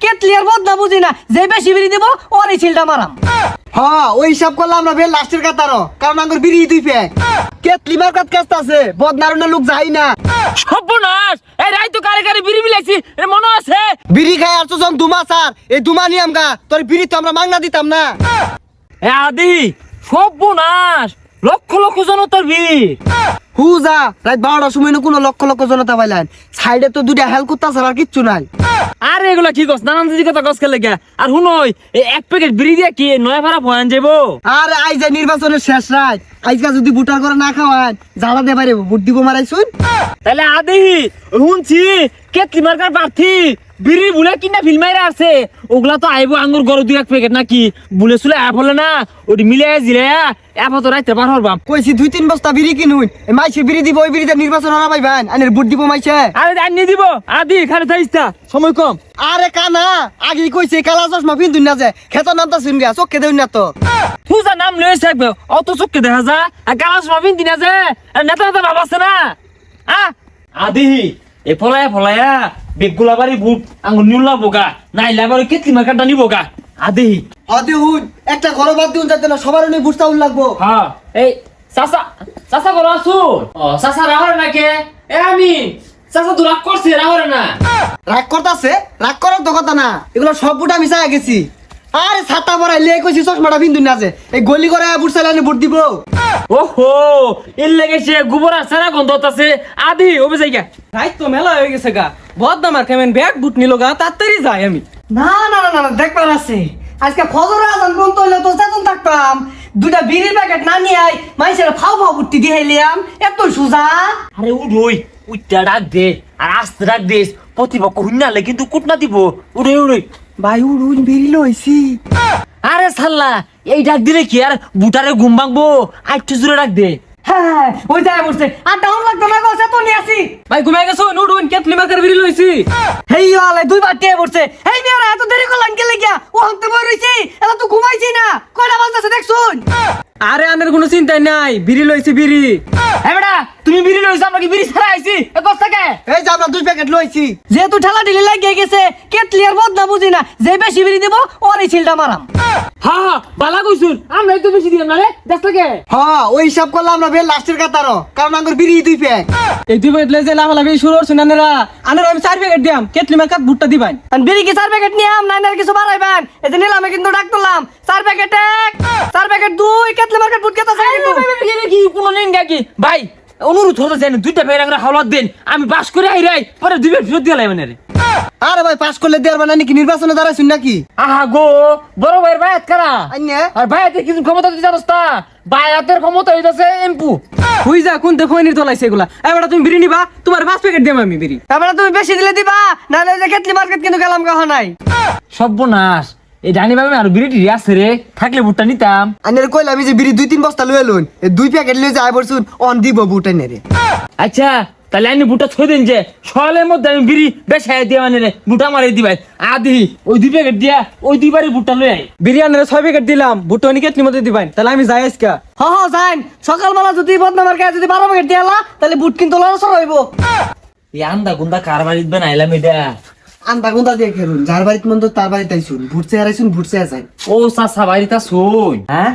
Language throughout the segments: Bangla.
কেতলিয়ার বদনা বুঝি না, যে বেশি বিড়ি দিব ওরই ছিলটা মারাম। হ্যাঁ ওই হিসাব করলাম আমরা বের লাস্টের কাতারও, কারণ আঙ্গুর বিড়ি দুই প্যাক কেতলি মার্কাত কাস্ত আছে বদনারুনা লোক যাই না। সর্বনাশ, এই রাই তো কারে কারে বিড়ি বিলাইছি এ মনে আছে? বিড়ি খাই আর তো যখন দুমা স্যার এই দুমা নিয়াম গা তোর বিড়ি তো আমরা মাংনা দিতাম না। এ আদি সর্বনাশ, লক্ষ লক্ষ জনতার ভিড়। হুজা রাত 12টার সময় কোনো লক্ষ লক্ষ জনতা পাইলেন, সাইডে তো দুইটা হেলকুত্তা ছাড়া আর কিচ্ছু নাই। আরে এগুলা কি কস, নানান দিদি কথা কস খেলে গা। আর শুনই এই এক প্যাকেট বিড়ি দিয়ে কি নয়া ভাড়া ভয়ান যাবো? আর আই যে নির্বাচনের শেষ রাত, আজকা যদি ভোটার করে না খাওয়ান জ্বালা দে পারে ভোট দিব মারাইছুন। তাহলে আদি শুনছি কেতলি মার্কার প্রার্থী বিড়ি বুলে কিনা ফিল্মাইরা আছে, ওগুলা তো আইবো আঙ্গুর গরু দুই এক প্যাকেট নাকি বুলে চুলে আপ হলে না ওটি মিলে জিলে এত রাইতে পার হরবাম। কইছি 2-3 বস্তা বিড়ি কিনুন, মাইছে বিড়ি দিব, ওই বিড়িতে নির্বাচন হারা পাইবেন আনের ভোট দিব মাইছে। আরে আনি দিব আদি খালি থাইস্তা সময় কম। আরে কানা আগে কইছে কালা চশমা পিন্ধুন না যে খেতর নামতা শুন গিয়া চোখকে দেউন না তো। তুজা নাম লয়ে থাকবে অত চোখকে দেখা যা আর গালাস মাবিন দিনা যে নেতা নেতা ভাব আছে না। আদি এ ফলায়া বেগুলা বাড়ি বুট আঙ্গুর নিউলা বোগা নাই লাবার কেতলি মার্কাটা নিব গা। আদি হদে হুন একটা ঘর বাদ দিউন যাতে না সবার অনেক বুঝতা উল লাগবো। হ্যাঁ এই চাচা চাচা বলো আসুন। ও চাচা রাহরে না কে? এ আমি চাচা তো রাগ করছে রাহরে না। রাগ করতাছে, রাগ করার তো কথা না, এগুলো সব বুট আমি চাই গেছি। আরে ছাতা পরাই লে কইছি চশমাটা পিন্ধুন না যে এই গলি করে বুট চালানি ভোট দিব। ওহো এর লেগেছে গোবর আছে না গন্ধ আছে। আদি ওবে যাইগা রাইত তো মেলা হয়ে গেছে গা, বদনামার কেমন ব্যাগ বুট নিল গা, তাড়াতাড়ি যাই আমি। না না না না দেখবার আছে, আজকে ফজর আজান বন্ধ হইলে তো চেতন থাকতাম। দুটা বিড়ির প্যাকেট না নিয়ে আই মাইসের ফাউ ফাউ বুটটি দিয়ে হেলিয়াম, এত সুজা। আরে উড়ই উইটা ডাক দে আর আস্তে ডাক দিস, প্রতিপক্ষ হুন্নালে কিন্তু কুটনা দিব। উড়ই উড়ই ভাই উড়ুন বিড়ি লইছি। আরে সাল্লা এই ডাক দিলে কি আর বুটারে ঘুম ভাঙবো? আইটু জুড়ে ডাক দে। হ্যাঁ ওই যায় বসছে, আর ডাউন লাগতো না গো, চেতন নিয়ে আসি। ভাই ঘুমাই গেছো নুডুন কেতলি মার্কার বিড়ি লইছি। হেই আলে দুইবার টিয়ে পড়ছে। হেই মেয়েরা এত দেরি করলাম কে লাগিয়া, ও হাঁটতে বই রইছি, এত তো ঘুমাইছি না, কয়টা বাজতেছে দেখছুন? আরে আনের কোনো চিন্তাই নাই, বিড়ি লইছি বিড়ি। হ্যাঁ বেটা তুমি বিড়ি লইছো, আমরা কি বিড়ি ছাড়া আইছি? এ কষ্ট কে? এই যে আমরা 2 প্যাকেট লইছি। যেহেতু ঠেলা ঢিলি লাগিয়ে গেছে, কেতলিয়ার বদনা বুঝি না, যে বেশি বিড়ি দিব ওরই ছিলটা মারাম। হ্যাঁ বালা কইছুন, আমরা একটু বেশি দিলাম না রে দেখছ কে? হ্যাঁ ওই হিসাব করলাম আমরা বের লাস্টের কাতারও, কারণ আঙ্গুর বিড়ি 2 প্যাক। এই দুই প্যাকেট লইছে লাফালাফি শুরু করছেন আনেরা, আনেরা আমি 4 প্যাকেট দিয়াম, কেতলি মার্কাত ভুট্টা দিবেন। আর বিড়ি কি 4 প্যাকেট নিয়াম না আর কিছু বাড়াইবেন? এই যে নিলামে কিন্তু ডাক তুললাম 4 প্যাকেট 1 4 প্যাকেট 2 কেতলি মার্কাত ভুট কেতা চাই কিন্তু। কি কোনো নিন কি ভাই অনুরোধ হতে চাই না, দুইটা ফের আমরা হাওলাত দেন, আমি বাস করে আইরাই পরে দুই বের ফেরত দিয়ে লাইবেন রে। আরে ভাই পাস করলে দেয়ার মানে নাকি নির্বাচনে দাঁড়াইছুন নাকি? আহা গো বড় ভাইয়ের ভাইয়াত কারা? আইনে আর ভাইয়াতের কিছু ক্ষমতা দিতে জানোস তা? ভাইয়াতের ক্ষমতা হইতাছে এমপু। হুই যা কোন দেখো নির তোলাইছে এগুলা। এবারে তুমি বিড়ি নিবা, তোমার 5 প্যাকেট দিম আমি বিড়ি। এবারে তুমি বেশি দিলে দিবা, নালে যে কেতলি মার্কেট কিন্তু গেলাম গাহ নাই। সর্বনাশ, এই ডানি ভাবে আর বিড়িটি আছে রে, থাকলে বুটটা নিতাম। আইনের কইলাম আমি যে বিড়ি 2-3 বস্তা লয়ে লইন, এই 2 প্যাকেট লয়ে যাই বলছুন অন দিব বুট আইনে রে। আচ্ছা তাহলে আমি বুটটা থই দেন যে সকালের মধ্যে আমি বিড়ি বেশাই দিয়ে মানে রে বুটা মারি দিবাই। আদি ওই 2 প্যাকেট দিয়া ওই 2 বারে বুটটা লই আই। বিড়ি আনরে 6 প্যাকেট দিলাম, বুট অনি কেতলি মধ্যে দিবেন, তাহলে আমি যাই আজকে। হ্যাঁ হ্যাঁ যাইন, সকালবেলা যদি বদনামার গায়ে যদি 12 প্যাকেট দিয়ালা তাহলে বুট কিন্তু লড়াছড় হইব। এই আন্দা গুন্দা কার বাড়িত বানাইলাম এটা? আন্দা গুন্দা দিয়ে খেলুন, যার বাড়িতে মন তো তার বাড়িতে আইছুন, ভোট চেয়ে হারাইছুন ভোট চেয়ে যাই। ও চাচা বাড়িটা শুন। হ্যাঁ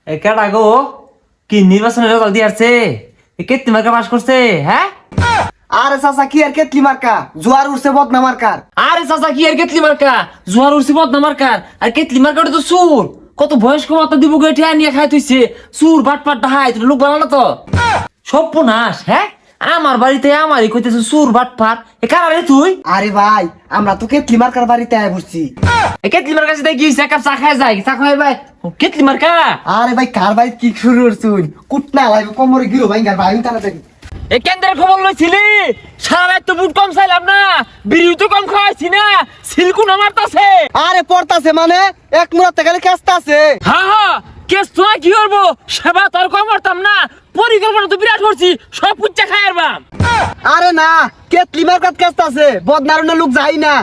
এ কেডা গো, কি নির্বাচনের রেজাল্ট দিয়ে আসছে? এ কেতলি মার্কা পাস করছে? হ্যাঁ আরে চাচা কি আর কেতলি মার্কা, জোয়ার উঠছে বদনা মার্কার। আরে চাচা কি আর কেতলি মার্কা, জোয়ার উঠছে বদনা মার্কার। আর কেতলি মার্কাটা তো সুর, কত বয়স্ক মাত্রা দিব গো এটা নিয়ে খাই তুইছে সুর বাটপাট হাই তুই লোক বানানো তো সর্বনাশ। হ্যাঁ আমার বাড়িতে আমারই কইতেছে সুর বাটপাট, এ কারে তুই? আরে ভাই আমরা তো কেতলি মার্কার বাড়িতে আয় বসছি। এ কেতলি মার্কা সাথে কি এক কাপ চা খাই যায়, চা খাই ভাই কেতলি মার্কা। আরে ভাই কার বাড়িতে কি শুরু করছুন, কুটনা লাগবে কোমরে গিরো ভাঙ্গার ভাই তাড়াতাড়ি। এ কেন্দ্রের খবর লইছিলি? সারা রাত তো বুট কম চাইলাম না, বিড়ি তো কম খাওয়াইছি না, সিলকুন আমারতাছে। আরে পড়তাছে মানে এক মুরাতে গেলে কেসতা আছে। হ্যাঁ হ্যাঁ কেস তো কি করবো, সেবা তোর কম করতাম না, পরিকল্পনা তো বিরাট করছি সব পুচ্চা খাই আর বাম আরে না কেতলি মার্কাত কেস্ট আছে বদনারুনের লোক যাই না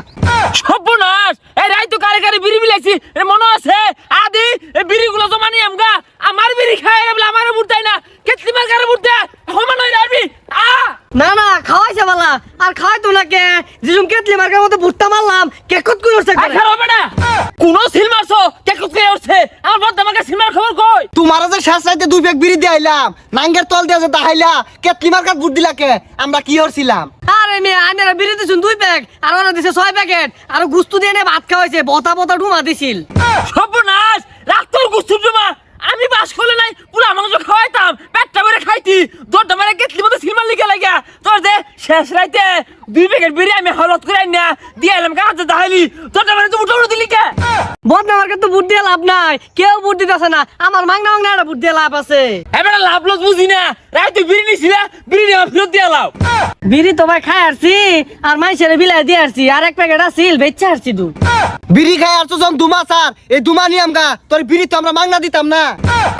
সর্বনাশ এই রাই তো কারে কারে বিড়ি বিলাইছি এ মনে আছে আদি এই বিড়িগুলো জমা নিয়ে আমগা আমার বিড়ি খাই বলে আমার বুড়তাই না কেতলি মার কারে বুড়তা হমান হই রাবি না না খাওয়াইছে বালা আর খাওয়াই তো না কে যেসম কেতলি মার্কার মতো ভুট্টা মারলাম কেকত করে উঠছে আর খারাপ হবে না কোন সিল মারছো কে কুতকে উঠছে আমার বড় আমাকে সিলমার খবর কই তোমার যে শেষ রাইতে 2 ব্যাগ বিড়ি দিয়ে আইলাম নাঙ্গের তল দিয়ে যে দাহাইলা কেতলি মার্কাত বুট দিলা কে আমরা কি হরছিলাম আরে মেয়ে আইনারা বিড়ি দিছুন 2 প্যাক আর ওরা দিছে 6 প্যাকেট আর গুস্তু দিয়ে নে ভাত খাওয়াইছে বতা বতা ঢুমা দিছিল সর্বনাশ রাখতর গুস্তু জমা আমি বাস করলে নাই পুরো মাংস খাওয়াইতাম পেটটা ভরে খাইতি দরটা মারে কেতলি মতো সিলমার লিখে লাগা তোর যে শেষ রাইতে 2 প্যাকেট বিড়ি আমি হলত করে না দিয়ে এলাম কাছে দাহাইলি দরটা মারে তো উঠে দিলি কে বদনা মার্কার তো বুট দিয়ে লাভ নাই কেউ বুট দিতেছে না আমার মাংনা মাংনা একটা বুট দিয়ে লাভ আছে এবারে লাভ লস বুঝি না রাই তুই বিড়ি নিছিলা বিড়ি নিয়ে ফেরত দিয়ে লাও বিড়ি তো ভাই খাই আসছি আর মাইসেরে বিলাই দিয়ে আসছি আর 1 প্যাকেট আছিল বেচে আসছি দু বিড়ি খাই আর তো যখন 2 মাস আর এই 2 মাস নিয়াম গা তোর বিড়ি তো আমরা মাংনা দিতাম না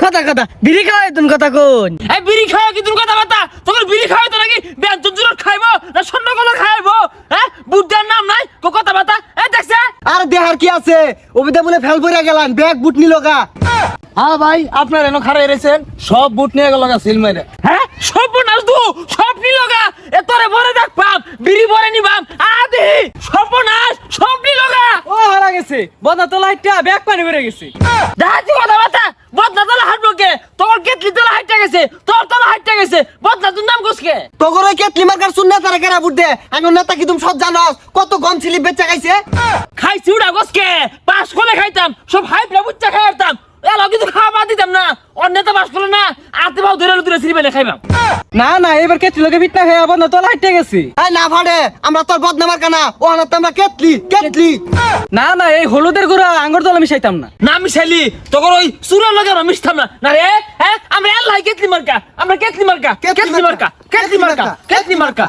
কথা কথা বিড়ি খাওয়াই তুন কথা কোন এই বিড়ি খাওয়া কি তুমি কথা বাতা তোর বিড়ি খাওয়াই তো নাকি ব্যঞ্জন জুরত খাইবো না স্বর্ণকলা খাইবো হ্যাঁ বুদ্ধের নাম নাই কথা বাতা এই দেখছে আর দেহার কি আছে ওবিদা বলে ফেল পড়ে গেলাম ব্যাগ বুট নিল গা হ্যাঁ ভাই আপনার এনে খারাই রেছেন সব বুট নিয়ে গেল সিল মেরে হ্যাঁ সর্বনাশ দু সব নিলগা এ তোরে ভরে দেখ পাপ বিড়ি ভরে নিবাম আদি সর্বনাশ সব নিলগা ও হারা গেছে বদনা তো লাইটটা ব্যাগ পানি বেড়ে গেছে দাঁড়াচ্ছি কথা বাতা বদনা তোলা হাঁটবো কে তোর কেতলি তোলা হাঁটতে গেছে তোর তোলা হাঁটতে গেছে বদনা তোর নাম গোসকে তোর ওই কেতলি মার্কার শুননা তারা কেরা বুট দে এখন নেতা কি তুমি সব জানোস কত গম স্লিপ বেচা খাইছে খাইছি উড়া গোসকে পাঁচ কোলে খাইতাম সব হাইপরা বুচ্চা খাইতাম এলা কিন্তু খাওয়া বাদ দিতাম না অন্যতা বাস করলে না আতে ভাও ধরে ধরে সিরিবেলে খাইবাম না না এবার কেতলি লোকে বিটনা খাই বদনা তো লাইটটা গেছে এই না ভাড়ে আমরা তোর বদনা মার্কা না ও না তো আমরা কেতলি কেতলি না না এই হলুদের গুঁড়া আঙ্গুর তলা মিশাইতাম না না মিশাইলি তোর ওই সুরের লগে আমরা মিশতাম না না রে হ্যাঁ আমরা এলাই কেতলি মার্কা আমরা কেতলি মার্কা কেতলি মার্কা কেতলি মার্কা কেতলি মার্কা